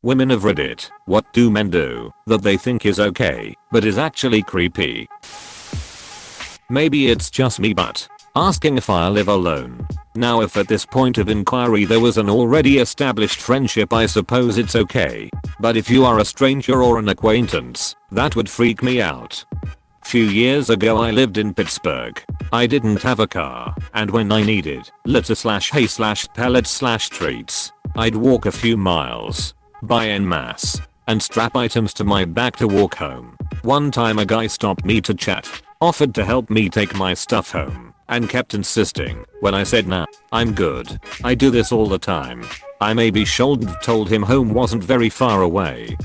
Women of Reddit, what do men do that they think is okay, but is actually creepy? Maybe it's just me, but asking if I live alone. Now if at this point of inquiry there was an already established friendship, I suppose it's okay. But if you are a stranger or an acquaintance, that would freak me out. Few years ago I lived in Pittsburgh. I didn't have a car, and when I needed litter/hay/pellets/treats, I'd walk a few miles, buy en masse, and strap items to my back to walk home. One time a guy stopped me to chat, offered to help me take my stuff home, and kept insisting. When I said nah, I'm good, I do this all the time, I maybe shouldn't have told him home wasn't very far away.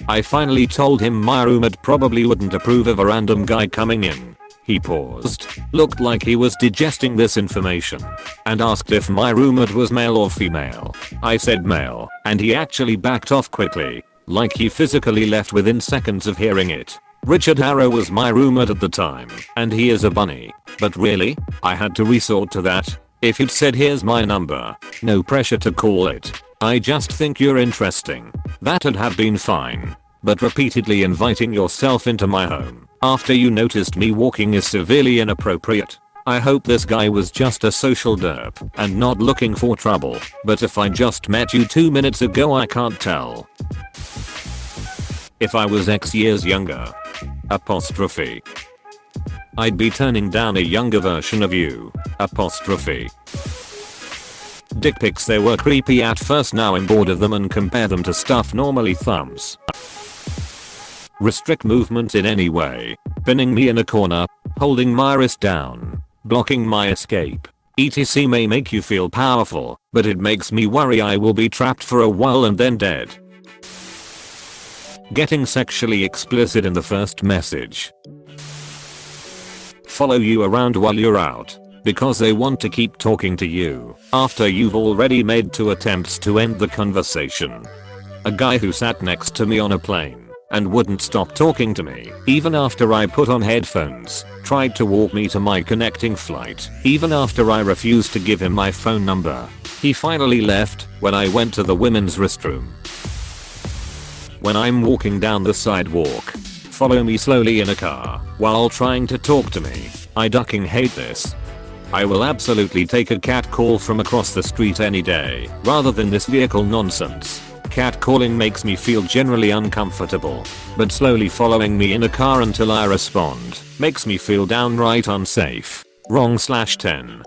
I finally told him my roommate probably wouldn't approve of a random guy coming in. He paused, looked like he was digesting this information, and asked if my roommate was male or female. I said male, and he actually backed off quickly, like he physically left within seconds of hearing it. Richard Harrow was my roommate at the time, and he is a bunny. But really? I had to resort to that? If he'd said here's my number, no pressure to call it, I just think you're interesting, that'd have been fine. But repeatedly inviting yourself into my home after you noticed me walking is severely inappropriate. I hope this guy was just a social derp and not looking for trouble, but if I just met you 2 minutes ago I can't tell. If I was X years younger, apostrophe, I'd be turning down a younger version of you, apostrophe. Dick pics, they were creepy at first, now I'm bored of them and compare them to stuff normally thumbs. Restrict movement in any way, pinning me in a corner, holding my wrist down, blocking my escape, etc. may make you feel powerful, but it makes me worry I will be trapped for a while and then dead. Getting sexually explicit in the first message. Follow you around while you're out, because they want to keep talking to you after you've already made 2 attempts to end the conversation. A guy who sat next to me on a plane and wouldn't stop talking to me even after I put on headphones, tried to walk me to my connecting flight even after I refused to give him my phone number. He finally left when I went to the women's restroom. When I'm walking down the sidewalk, follow me slowly in a car while trying to talk to me. I fucking hate this. I will absolutely take a cat call from across the street any day rather than this vehicle nonsense. Cat calling makes me feel generally uncomfortable, but slowly following me in a car until I respond makes me feel downright unsafe. Wrong/10.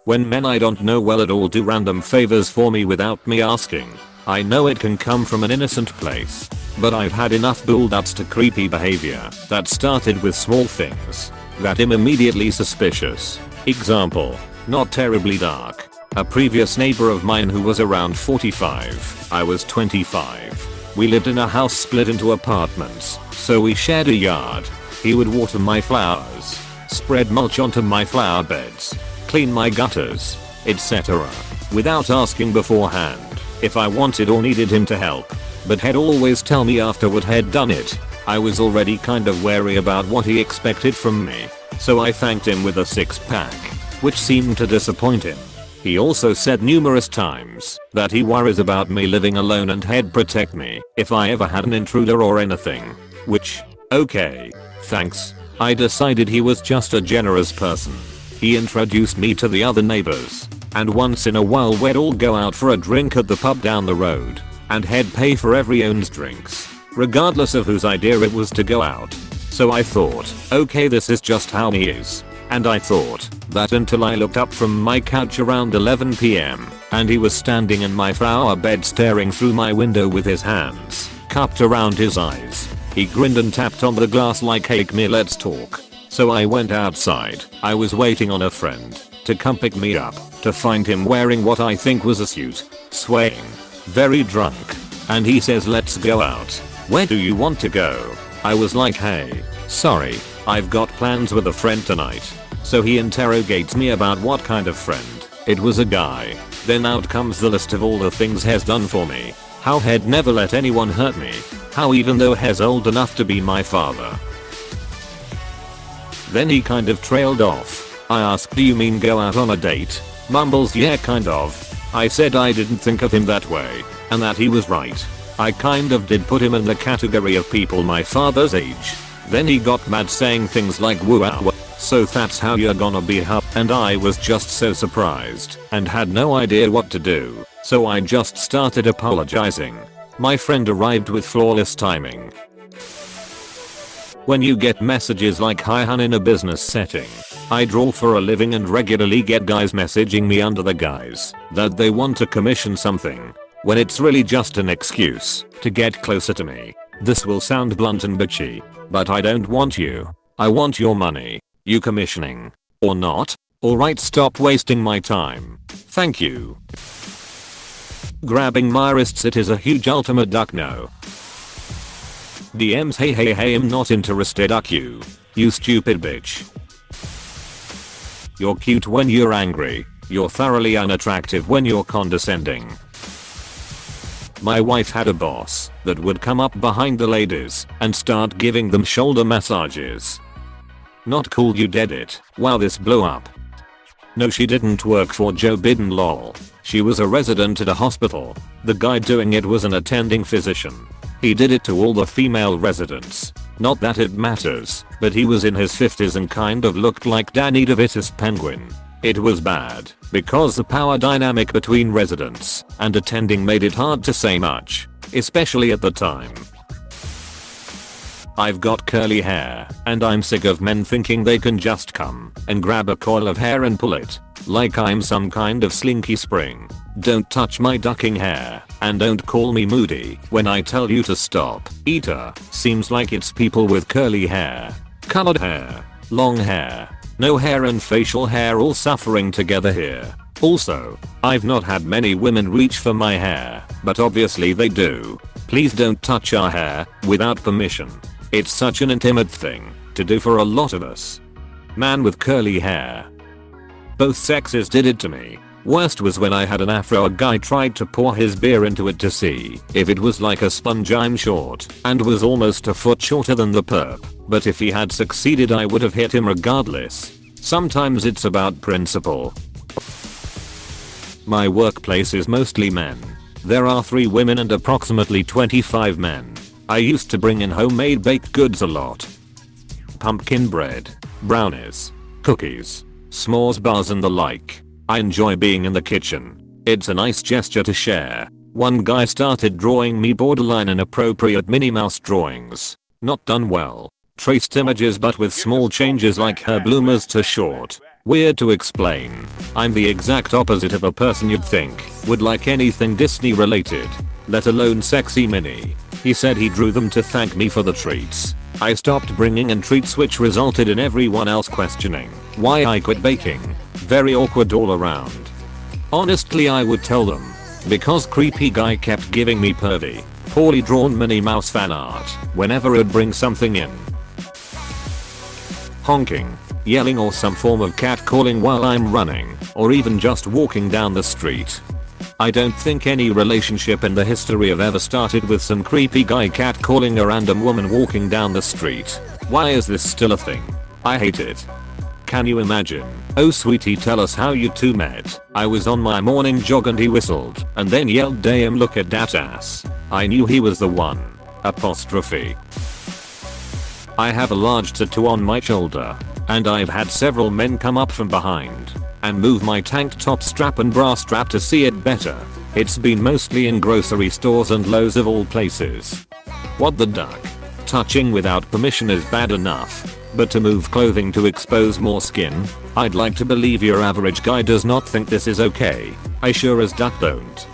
When men I don't know well at all do random favors for me without me asking. I know it can come from an innocent place, but I've had enough build-ups to creepy behavior that started with small things that am immediately suspicious. Example, not terribly dark. A previous neighbor of mine who was around 45, I was 25. We lived in a house split into apartments, so we shared a yard. He would water my flowers, spread mulch onto my flower beds, clean my gutters, etc. without asking beforehand if I wanted or needed him to help, but he'd always tell me afterward he'd done it. I was already kind of wary about what he expected from me, so I thanked him with a 6-pack, which seemed to disappoint him. He also said numerous times that he worries about me living alone and he'd protect me if I ever had an intruder or anything. Which, okay, thanks. I decided he was just a generous person. He introduced me to the other neighbors, and once in a while we'd all go out for a drink at the pub down the road, and he'd pay for everyone's drinks, regardless of whose idea it was to go out. So I thought, okay, this is just how he is. And I thought that until I looked up from my couch around 11 PM and he was standing in my flower bed staring through my window with his hands cupped around his eyes. He grinned and tapped on the glass like, hey, come here, let's talk. So I went outside. I was waiting on a friend to come pick me up, to find him wearing what I think was a suit, swaying, very drunk, and he says, let's go out. Where do you want to go? I was like, hey, sorry, I've got plans with a friend tonight. So he interrogates me about what kind of friend. It was a guy. Then out comes the list of all the things he's done for me. How he'd never let anyone hurt me. How even though he's old enough to be my father. Then he kind of trailed off. I asked, do you mean go out on a date? Mumbles, yeah, kind of. I said I didn't think of him that way. and that he was right. I kind of did put him in the category of people my father's age. Then he got mad saying things like "Woo, so that's how you're gonna be huh?" And I was just so surprised and had no idea what to do. So I just started apologizing. My friend arrived with flawless timing. When you get messages like "Hi hun" in a business setting, I draw for a living and regularly get guys messaging me under the guise that they want to commission something, when it's really just an excuse to get closer to me. This will sound blunt and bitchy, but I don't want you. I want your money. You commissioning or not? Alright, stop wasting my time. Thank you. Grabbing my wrists, it is a huge ultimate duck no. DMs hey I'm not interested you stupid bitch. You're cute when you're angry. You're thoroughly unattractive when you're condescending. My wife had a boss that would come up behind the ladies and start giving them shoulder massages. Not cool, you did it. Wow, this blew up. No, she didn't work for Joe Biden lol. She was a resident at a hospital. The guy doing it was an attending physician. He did it to all the female residents. Not that it matters, but he was in his 50s and kind of looked like Danny DeVito's penguin. It was bad, because the power dynamic between residents and attending made it hard to say much, especially at the time. I've got curly hair, and I'm sick of men thinking they can just come and grab a coil of hair and pull it, like I'm some kind of slinky spring. Don't touch my ducking hair, and don't call me moody when I tell you to stop. Eater, seems like it's people with curly hair, colored hair, long hair, no hair and facial hair all suffering together here. Also, I've not had many women reach for my hair, but obviously they do. Please don't touch our hair without permission. It's such an intimate thing to do for a lot of us. Man with curly hair. Both sexes did it to me. Worst was when I had an afro. A guy tried to pour his beer into it to see if it was like a sponge. I'm short and was almost a foot shorter than the perp, but if he had succeeded I would have hit him regardless. Sometimes it's about principle. My workplace is mostly men. There are 3 women and approximately 25 men. I used to bring in homemade baked goods a lot. Pumpkin bread, brownies, cookies, s'mores bars and the like. I enjoy being in the kitchen. It's a nice gesture to share. One guy started drawing me borderline inappropriate Minnie Mouse drawings. Not done well. Traced images but with small changes like her bloomers to short. Weird to explain. I'm the exact opposite of a person you'd think would like anything Disney related, let alone sexy Minnie. He said he drew them to thank me for the treats. I stopped bringing in treats, which resulted in everyone else questioning why I quit baking. Very awkward all around. Honestly, I would tell them, because creepy guy kept giving me pervy, poorly drawn Minnie Mouse fan art whenever it'd bring something in. Honking, yelling or some form of catcalling while I'm running, or even just walking down the street. I don't think any relationship in the history of ever started with some creepy guy catcalling a random woman walking down the street. Why is this still a thing? I hate it. Can you imagine? Oh sweetie, tell us how you two met. I was on my morning jog and he whistled and then yelled, "Damn, look at that ass." I knew he was the one. Apostrophe. I have a large tattoo on my shoulder, and I've had several men come up from behind and move my tank top strap and bra strap to see it better. It's been mostly in grocery stores and Lowe's of all places. What the duck? Touching without permission is bad enough, but to move clothing to expose more skin? I'd like to believe your average guy does not think this is okay. I sure as duck don't.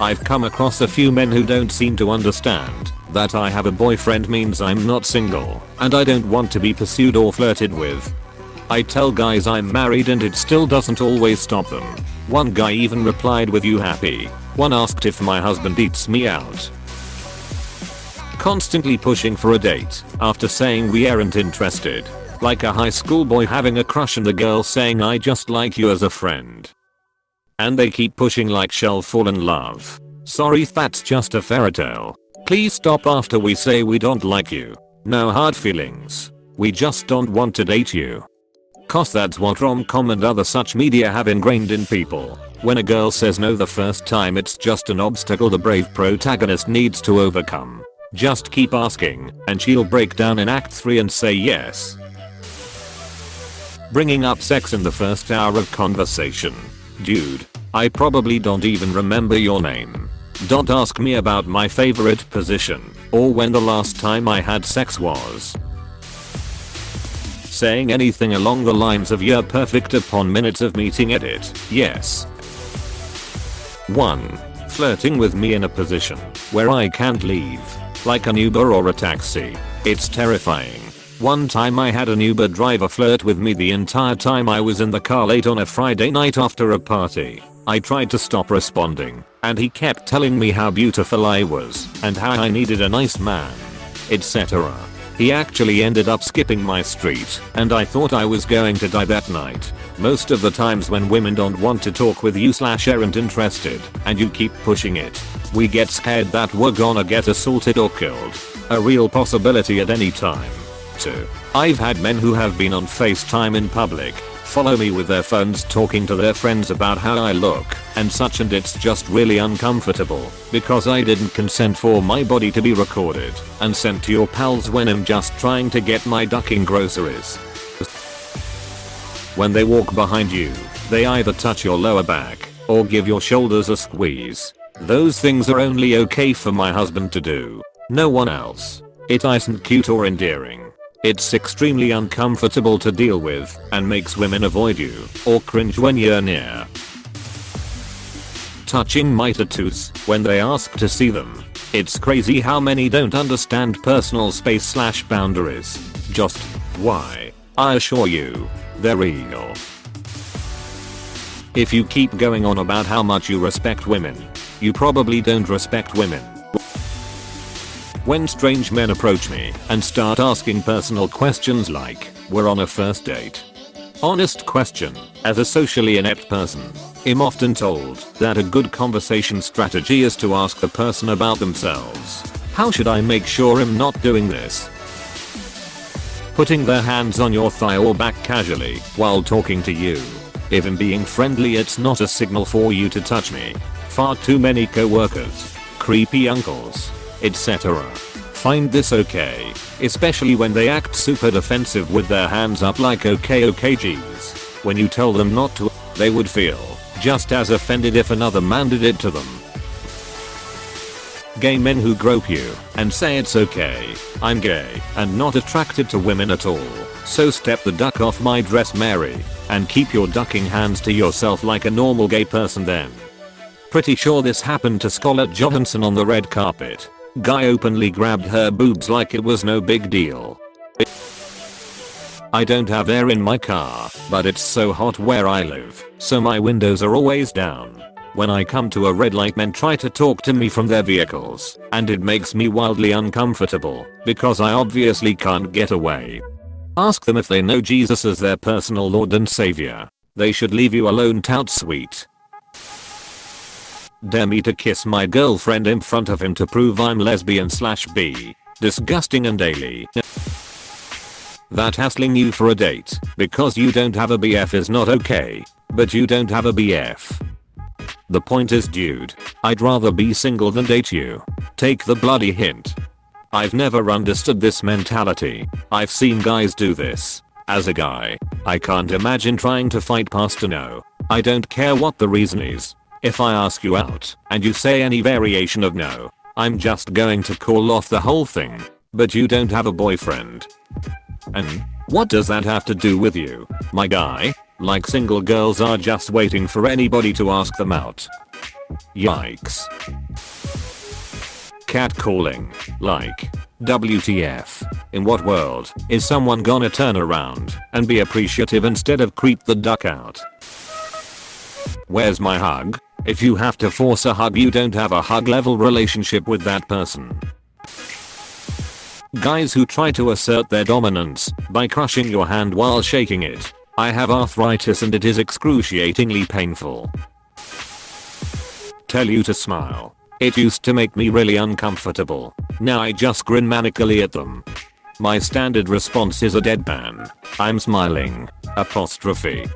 I've come across a few men who don't seem to understand that I have a boyfriend means I'm not single, and I don't want to be pursued or flirted with. I tell guys I'm married and it still doesn't always stop them. One guy even replied with "You happy?" One asked if my husband eats me out. Constantly pushing for a date after saying we aren't interested. Like a high school boy having a crush and the girl saying "I just like you as a friend." And they keep pushing like shall fall in love. Sorry, that's just a fairytale. Please stop after we say we don't like you. No hard feelings. We just don't want to date you. Cause that's what rom-com and other such media have ingrained in people. When a girl says no the first time, it's just an obstacle the brave protagonist needs to overcome. Just keep asking, and she'll break down in act 3 and say yes. Bringing up sex in the first hour of conversation. Dude, I probably don't even remember your name. Don't ask me about my favorite position, or when the last time I had sex was. Saying anything along the lines of "you're perfect" upon minutes of meeting. Edit, yes. 1. Flirting with me in a position where I can't leave, like an Uber or a taxi. It's terrifying. One time I had an Uber driver flirt with me the entire time I was in the car late on a Friday night after a party. I tried to stop responding, and he kept telling me how beautiful I was and how I needed a nice man, etc. He actually ended up skipping my street, and I thought I was going to die that night. Most of the times when women don't want to talk with you / aren't interested, and you keep pushing it, we get scared that we're gonna get assaulted or killed. A real possibility at any time. 2. I've had men who have been on FaceTime in public follow me with their phones talking to their friends about how I look and such, and it's just really uncomfortable because I didn't consent for my body to be recorded and sent to your pals when I'm just trying to get my ducking groceries. When they walk behind you, they either touch your lower back or give your shoulders a squeeze. Those things are only okay for my husband to do. No one else. It isn't cute or endearing. It's extremely uncomfortable to deal with and makes women avoid you or cringe when you're near. Touching my tattoos when they ask to see them. It's crazy how many don't understand personal space / boundaries. Just why? I assure you, they're real. If you keep going on about how much you respect women, you probably don't respect women. When strange men approach me and start asking personal questions like, "We're on a first date?" Honest question, as a socially inept person, I'm often told that a good conversation strategy is to ask the person about themselves. How should I make sure I'm not doing this? Putting their hands on your thigh or back casually while talking to you. If I'm being friendly, it's not a signal for you to touch me. Far too many co-workers, creepy uncles, etc. find this okay, especially when they act super defensive with their hands up like okay geez. When you tell them not to, they would feel just as offended if another man did it to them. Gay men who grope you and say it's okay, I'm gay and not attracted to women at all, so step the duck off my dress, Mary, and keep your ducking hands to yourself like a normal gay person then. Pretty sure this happened to Scarlett Johansson on the red carpet. Guy openly grabbed her boobs like it was no big deal. I don't have air in my car, but it's so hot where I live, so my windows are always down. When I come to a red light, men try to talk to me from their vehicles, and it makes me wildly uncomfortable because I obviously can't get away. Ask them if they know Jesus as their personal Lord and Savior. They should leave you alone, tout sweet. Dare me to kiss my girlfriend in front of him to prove I'm lesbian / bi. Disgusting and daily. That hassling you for a date because you don't have a BF is not okay, but you don't have a BF. The point is, dude, I'd rather be single than date you. Take the bloody hint. I've never understood this mentality. I've seen guys do this. As a guy, I can't imagine trying to fight past a no. I don't care what the reason is. If I ask you out and you say any variation of no, I'm just going to call off the whole thing. But you don't have a boyfriend. And what does that have to do with you, my guy? Like single girls are just waiting for anybody to ask them out. Yikes. Catcalling. Like, WTF. In what world is someone gonna turn around and be appreciative instead of creep the duck out? Where's my hug? If you have to force a hug, you don't have a hug level relationship with that person. Guys who try to assert their dominance by crushing your hand while shaking it. I have arthritis and it is excruciatingly painful. Tell you to smile. It used to make me really uncomfortable. Now I just grin manically at them. My standard response is a deadpan. I'm smiling. Apostrophe.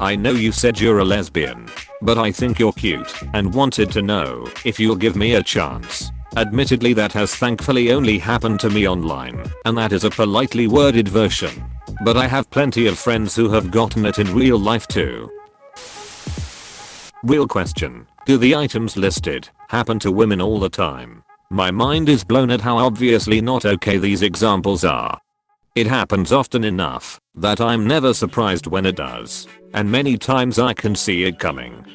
I know you said you're a lesbian, but I think you're cute and wanted to know if you'll give me a chance. Admittedly, that has thankfully only happened to me online, and that is a politely worded version. But I have plenty of friends who have gotten it in real life too. Real question. Do the items listed happen to women all the time? My mind is blown at how obviously not okay these examples are. It happens often enough that I'm never surprised when it does, and many times I can see it coming.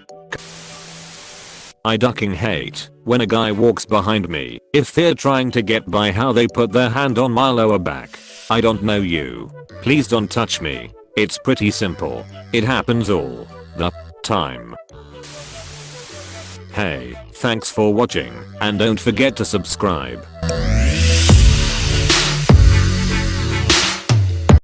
I ducking hate when a guy walks behind me if they're trying to get by how they put their hand on my lower back. I don't know you. Please don't touch me. It's pretty simple. It happens all the time. Hey, thanks for watching, and don't forget to subscribe.